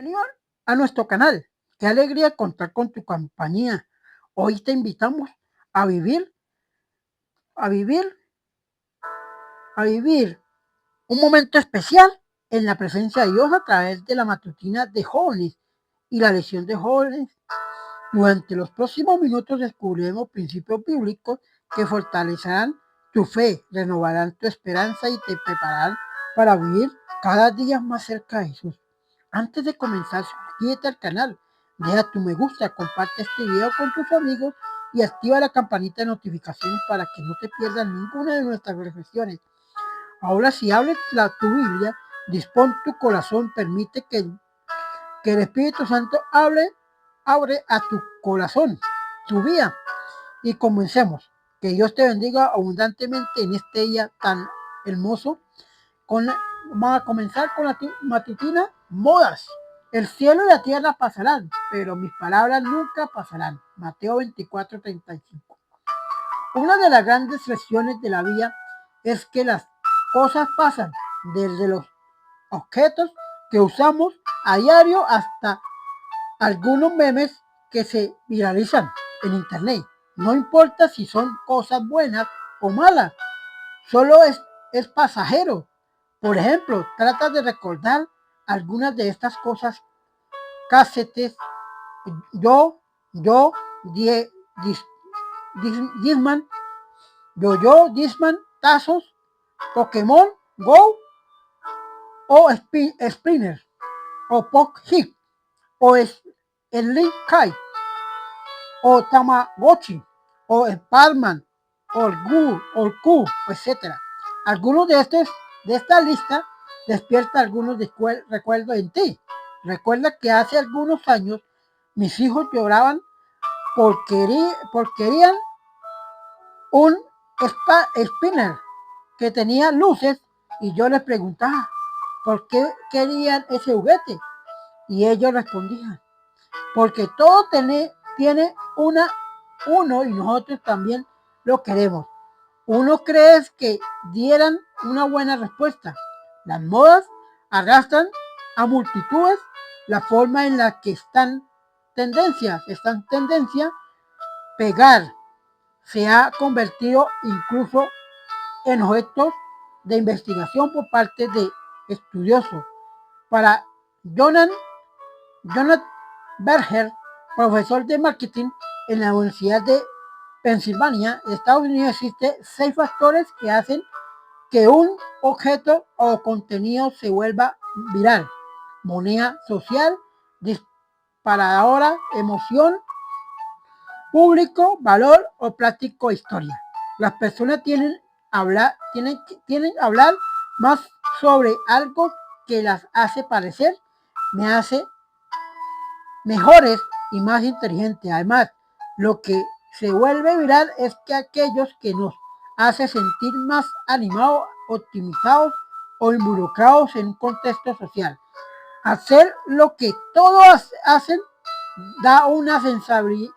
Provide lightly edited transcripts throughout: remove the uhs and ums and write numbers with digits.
Bienvenido a nuestro canal. Qué alegría contar con tu compañía. Hoy te invitamos a vivir, a vivir, a vivir un momento especial en la presencia de Dios a través de la matutina de jóvenes y la lección de jóvenes. Durante los próximos minutos descubriremos principios bíblicos que fortalecerán tu fe, renovarán tu esperanza y te prepararán para vivir cada día más cerca de Jesús. Antes de comenzar, suscríbete al canal, deja tu me gusta, comparte este video con tus amigos y activa la campanita de notificaciones para que no te pierdas ninguna de nuestras reflexiones. Ahora, si hables tu Biblia, dispón tu corazón, permite que el Espíritu Santo abre a tu corazón, tu vida, y comencemos. Que Dios te bendiga abundantemente en este día tan hermoso. Vamos a comenzar con la matutina modas. El cielo y la tierra pasarán, pero mis palabras nunca pasarán. Mateo 24:35. Una de las grandes lecciones de la vida es que las cosas pasan, desde los objetos que usamos a diario hasta algunos memes que se viralizan en internet. No importa si son cosas buenas o malas, solo es pasajero. Por ejemplo, trata de recordar algunas de estas cosas: casetes, yo, yo, Disman, Disman, tazos, Pokémon Go o Spinner o Pop Hit o Slim Kai o Tamagotchi o Spiderman o el Gu o el Q, etc. Algunos de esta lista despierta algunos recuerdos en ti. Recuerda que hace algunos años mis hijos lloraban porque querían un spinner que tenía luces y yo les preguntaba por qué querían ese juguete y ellos respondían: porque todo tiene uno y nosotros también lo queremos. Uno cree que dieran una buena respuesta. Las modas arrastran a multitudes. La forma en la que están tendencia pegar se ha convertido incluso en objetos de investigación por parte de estudiosos. Para Jonathan Berger, profesor de marketing en la Universidad de Pensilvania, Estados Unidos, existen 6 factores que hacen que un objeto o contenido se vuelva viral: moneda social, disparadora, emoción, público, valor o práctico, historia. Las personas tienen a hablar más sobre algo que las hace parecer, me hace mejores y más inteligentes. Además, lo que se vuelve viral es que aquellos que nos hace sentir más animados, optimizados o involucrados en un contexto social. Hacer lo que todos hacen da una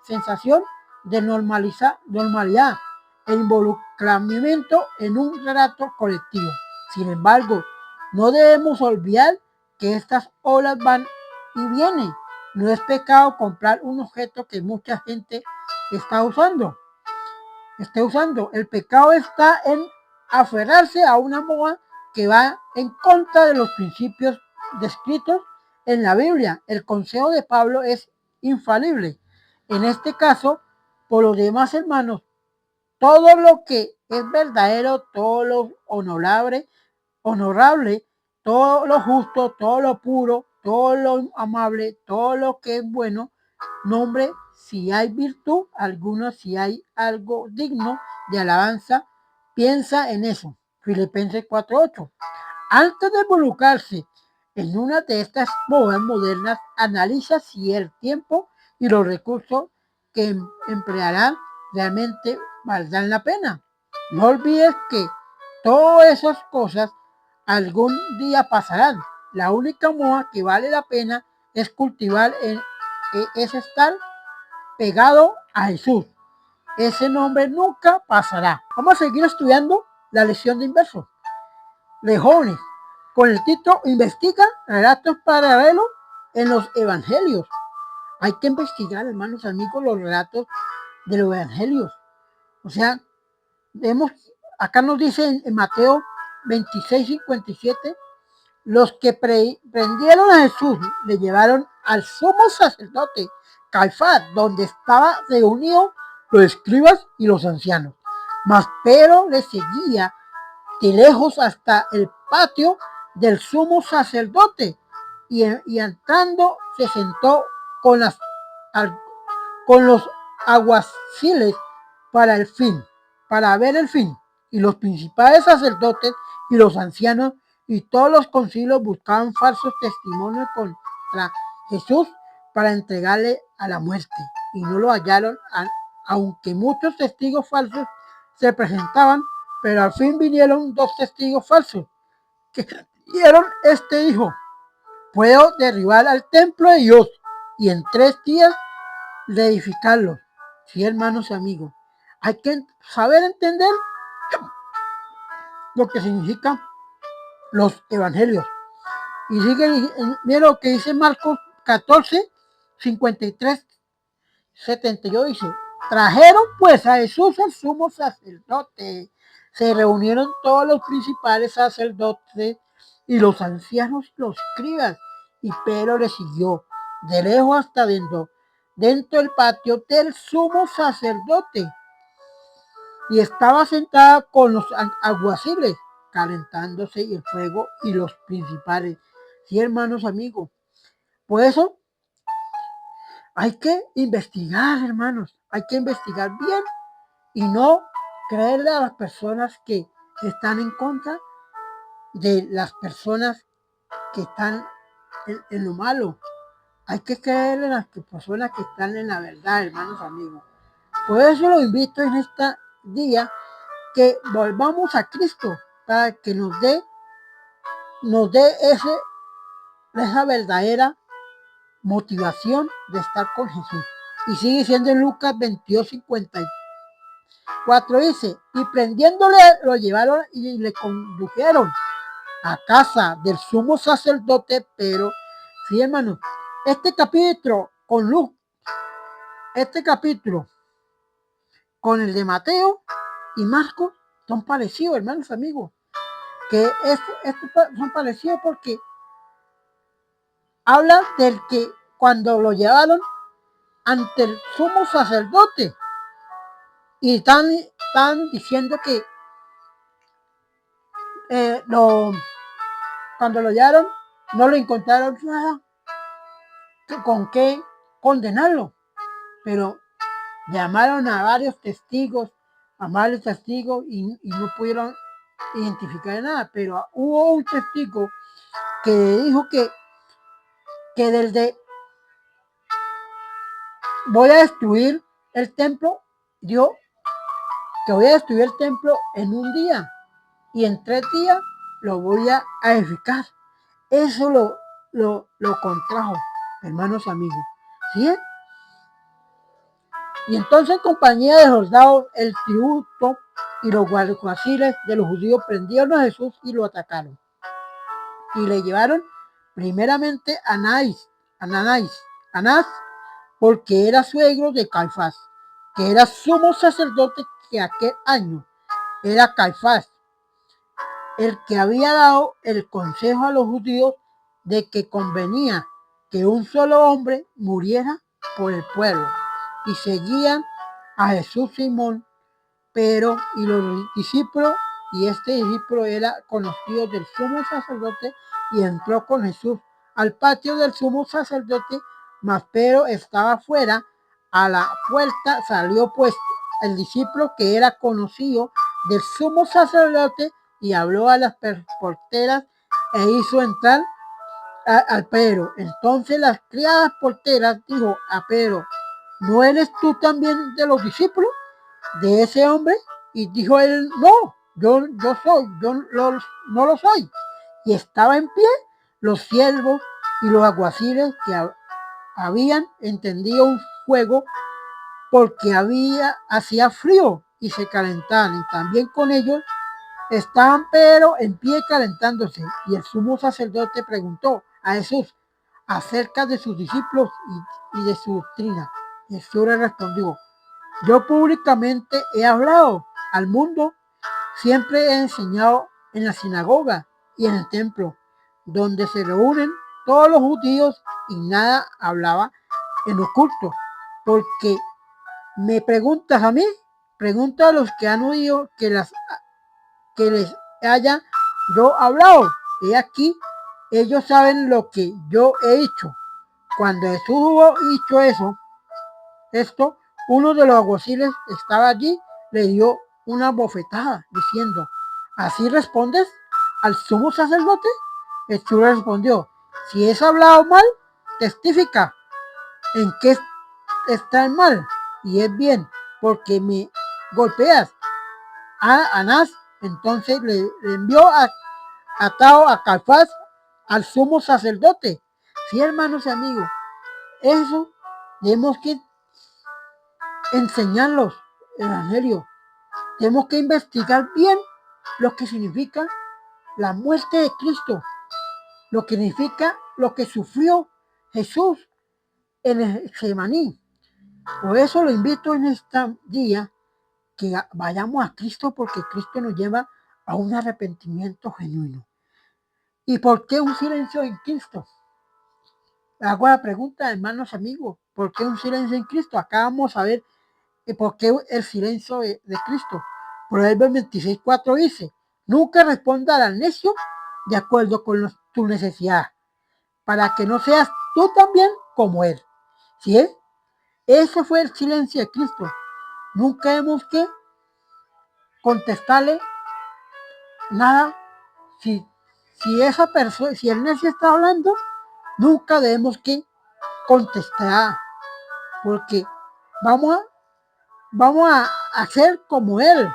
sensación de normalidad e involucramiento en un relato colectivo. Sin embargo, no debemos olvidar que estas olas van y vienen. No es pecado comprar un objeto que mucha gente está usando. El pecado está en aferrarse a una moda que va en contra de los principios descritos en la Biblia. El consejo de Pablo es infalible. En este caso, por los demás, hermanos, todo lo que es verdadero, todo lo honorable, todo lo justo, todo lo puro, todo lo amable, todo lo que es bueno, nombre, si hay virtud alguna, si hay algo digno de alabanza, piensa en eso. Filipenses 4:8. Antes de involucrarse en una de estas modas modernas, analiza si el tiempo y los recursos que emplearán realmente valdrán la pena. No olvides que todas esas cosas algún día pasarán. La única moda que vale la pena es es estar pegado a Jesús. Ese nombre nunca pasará. Vamos a seguir estudiando la lección de inverso de jóvenes con el título: investiga relatos paralelos en los evangelios. Hay que investigar, hermanos amigos, los relatos de los evangelios. O sea, acá nos dice en Mateo 26:57, los que prendieron a Jesús le llevaron al sumo sacerdote Caifás, donde estaba reunido los escribas y los ancianos. Mas Pedro le seguía de lejos hasta el patio del sumo sacerdote y entrando se sentó con, con los aguaciles para ver el fin. Y los principales sacerdotes y los ancianos y todos los concilios buscaban falsos testimonios contra Jesús para entregarle a la muerte. Y no lo hallaron, aunque muchos testigos falsos se presentaban, pero al fin vinieron 2 testigos falsos que dieron dijo: puedo derribar al templo de Dios y en 3 días de edificarlo. Sí, hermanos y amigos, hay que saber entender lo que significan los evangelios. Y sigue, mira lo que dice Marcos 14, 53, 72, dice: trajeron pues a Jesús el sumo sacerdote. Se reunieron todos los principales sacerdotes y los ancianos y los escribas, y Pedro le siguió de lejos hasta dentro del patio del sumo sacerdote, y estaba sentada con los alguaciles calentándose el fuego y los principales. Sí, hermanos amigos, por eso hay que investigar, hermanos, hay que investigar bien y no creerle a las personas que están en contra de las personas que están en lo malo. Hay que creerle a las personas que están en la verdad, hermanos amigos. Por eso los invito en este día que volvamos a Cristo para que nos dé esa verdadera motivación de estar con Jesús. Y sigue siendo en Lucas 22:54, dice: y prendiéndole lo llevaron y le condujeron a casa del sumo sacerdote. Pero sí, hermano, este capítulo con el de Mateo y Marcos son parecidos, hermanos amigos, que estos son parecidos porque habla del que cuando lo llevaron ante el sumo sacerdote y están diciendo que cuando lo llevaron no le encontraron nada con qué condenarlo, pero llamaron a varios testigos, y no pudieron identificar nada, pero hubo un testigo que dijo que desde voy a destruir el templo, yo que voy a destruir el templo en un día y en 3 días lo voy a edificar. Eso lo contrajo, hermanos amigos. ¿Sí? Y entonces, en compañía de los soldados, el tributo y los guardaciles de los judíos prendieron a Jesús y lo atacaron. Y le llevaron primeramente a Anás, porque era suegro de Caifás, que era sumo sacerdote, que aquel año era Caifás, el que había dado el consejo a los judíos de que convenía que un solo hombre muriera por el pueblo. Y seguían a Jesús, Simón, pero y los discípulos, y este discípulo era conocido del sumo sacerdote, y entró con Jesús al patio del sumo sacerdote, mas Pedro estaba fuera. A la puerta salió pues el discípulo que era conocido del sumo sacerdote y habló a las porteras e hizo entrar al Pedro. Entonces las criadas porteras dijo a Pedro: ¿no eres tú también de los discípulos de ese hombre? Y dijo él: no, yo no lo soy. Y estaba en pie los siervos y los alguaciles que habían entendido un fuego, porque hacía frío y se calentaban, y también con ellos estaban Pedro en pie calentándose. Y el sumo sacerdote preguntó a Jesús: acerca de sus discípulos y de su doctrina. Jesús le respondió: yo públicamente he hablado al mundo, siempre he enseñado en la sinagoga y en el templo, donde se reúnen todos los judíos, y nada hablaba en oculto. Porque me preguntas a mí, pregunta a los que han oído que les haya yo hablado. He aquí, ellos saben lo que yo he hecho. Cuando Jesús hubo dicho esto, uno de los alguaciles estaba allí, le dio una bofetada diciendo: ¿así respondes al sumo sacerdote? Jesús le respondió: si es hablado mal, testifica en qué está el mal, y es bien, porque me golpeas. A Anás entonces le envió atado a Caifás, al sumo sacerdote. Sí, hermanos y amigos, eso tenemos que enseñarlos el evangelio. Tenemos que investigar bien lo que significa la muerte de Cristo, lo que significa lo que sufrió Jesús en el Getsemaní. Por eso lo invito en este día que vayamos a Cristo, porque Cristo nos lleva a un arrepentimiento genuino. ¿Y por qué un silencio en Cristo? Hago la pregunta, hermanos amigos, ¿por qué un silencio en Cristo? Acá vamos a ver por qué el silencio de Cristo. Proverbios 26:4 dice: nunca responda al necio de acuerdo con tu necesidad, para que no seas tú también como él. ¿Sí es? Ese fue el silencio de Cristo. Nunca hemos que contestarle nada. Si esa persona, si el necio está hablando, nunca debemos que contestar, porque vamos a, vamos a hacer como él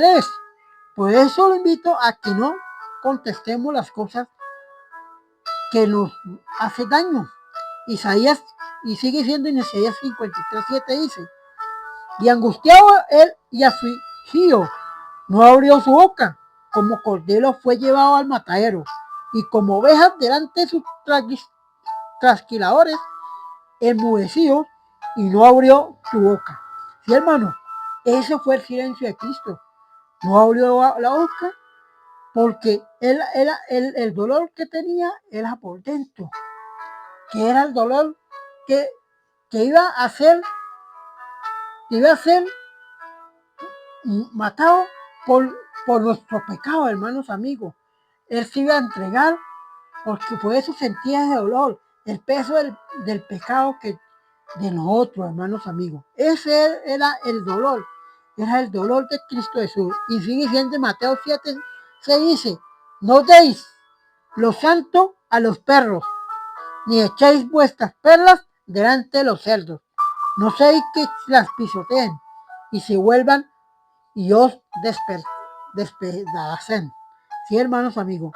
es. Por eso lo invito a que no contestemos las cosas que nos hacen daño. Isaías, y sigue siendo en Isaías 53:7 dice: y angustiado él y afligido, no abrió su boca, como cordero fue llevado al matadero, y como ovejas delante de sus trasquiladores, enmudecido, y no abrió su boca. Sí, hermano, ese fue el silencio de Cristo. No abrió la boca, porque el dolor que tenía era por dentro, que era el dolor que, que iba a ser matado por nuestros pecados, hermanos amigos. Él se iba a entregar, porque por eso sentía ese dolor, el peso del pecado de nosotros, hermanos amigos. Ese era el dolor de Cristo Jesús. Y sigue siendo Mateo 7, se dice: no deis lo santo a los perros, ni echéis vuestras perlas delante de los cerdos. No seáis que las pisoteen y se vuelvan y os despedacen. Sí, hermanos amigos,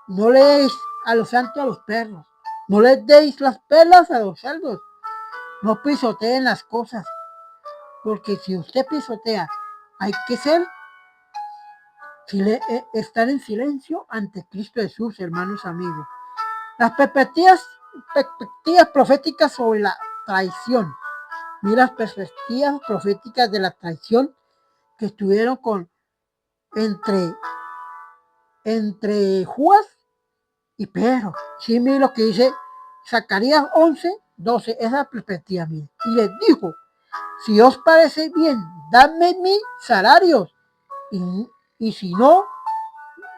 no le deis a los santos a los perros, no les deis las perlas a los cerdos, no pisoteen las cosas, porque si usted pisotea, hay que estar en silencio ante Cristo Jesús, hermanos amigos. Las perspectivas proféticas sobre la traición. Mira las perspectivas proféticas de la traición que estuvieron entre Judas y Pedro. Sí, mire lo que dice Zacarías 11:12, esa perspectiva, mire. Y les dijo: si os parece bien, dadme mis salarios, y si no,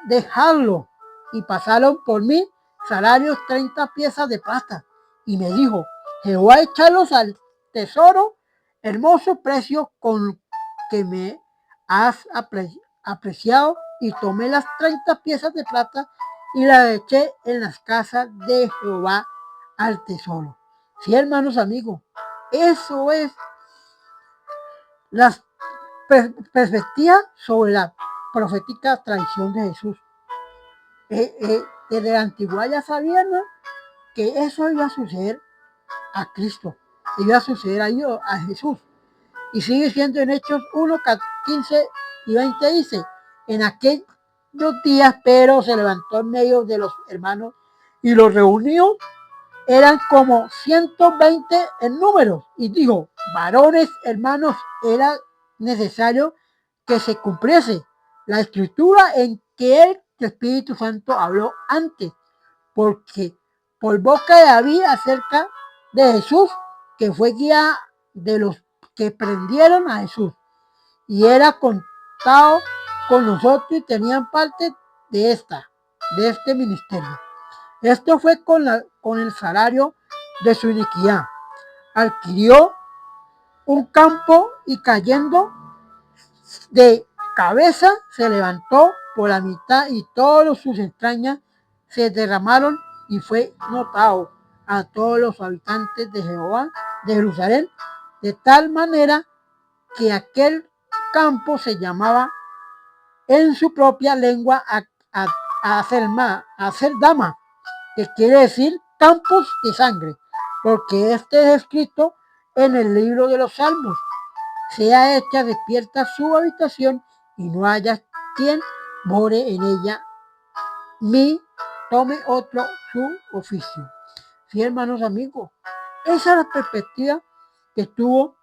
dejadlo. Y pasaron por mí salarios 30 piezas de plata. Y me dijo: Jehová, echarlos al tesoro, hermoso precio con que me has apreciado. Y tomé las 30 piezas de plata y las eché en las casas de Jehová al tesoro. Sí, hermanos amigos, eso es las perspectivas sobre la profética traición de Jesús. Desde la antigüedad ya sabían, ¿no?, que eso iba a suceder a Cristo, iba a suceder a Jesús. Y sigue siendo en Hechos 1:15-20 dice: en aquellos días Pedro se levantó en medio de los hermanos y los reunió eran como 120 en número. Y dijo, varones, hermanos, era necesario que se cumpliese la escritura en que el Espíritu Santo habló antes, porque por boca de David acerca de Jesús, que fue guía de los que prendieron a Jesús, y era contado con nosotros y tenían parte de este ministerio. Esto fue con el salario de su iniquidad. Adquirió un campo y cayendo de cabeza se levantó por la mitad y todas sus entrañas se derramaron y fue notado a todos los habitantes de Jehová, de Jerusalén, de tal manera que aquel campo se llamaba en su propia lengua hacer dama, que quiere decir campos de sangre, porque este es escrito en el libro de los Salmos. Sea hecha despierta su habitación y no haya quien more en ella, ni tome otro su oficio. Sí, hermanos amigos, esa es la perspectiva que tuvo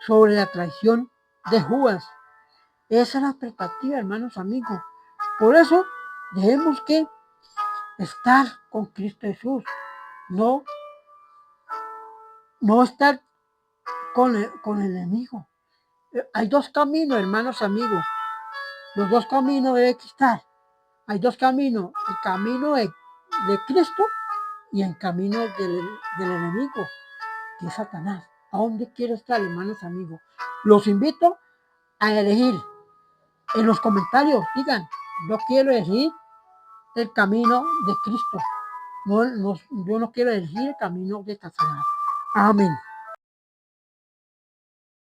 sobre la traición de Judas. Esa es la perspectiva, hermanos amigos. Por eso debemos que estar con Cristo Jesús, no estar con el enemigo. Hay dos caminos, hermanos amigos. Los dos caminos deben estar. Hay dos caminos. El camino de Cristo y el camino del enemigo, que es Satanás. ¿A dónde quiero estar, hermanos amigos? Los invito a elegir. En los comentarios digan, yo quiero elegir el camino de Cristo. Yo no quiero elegir el camino de Satanás. Amén.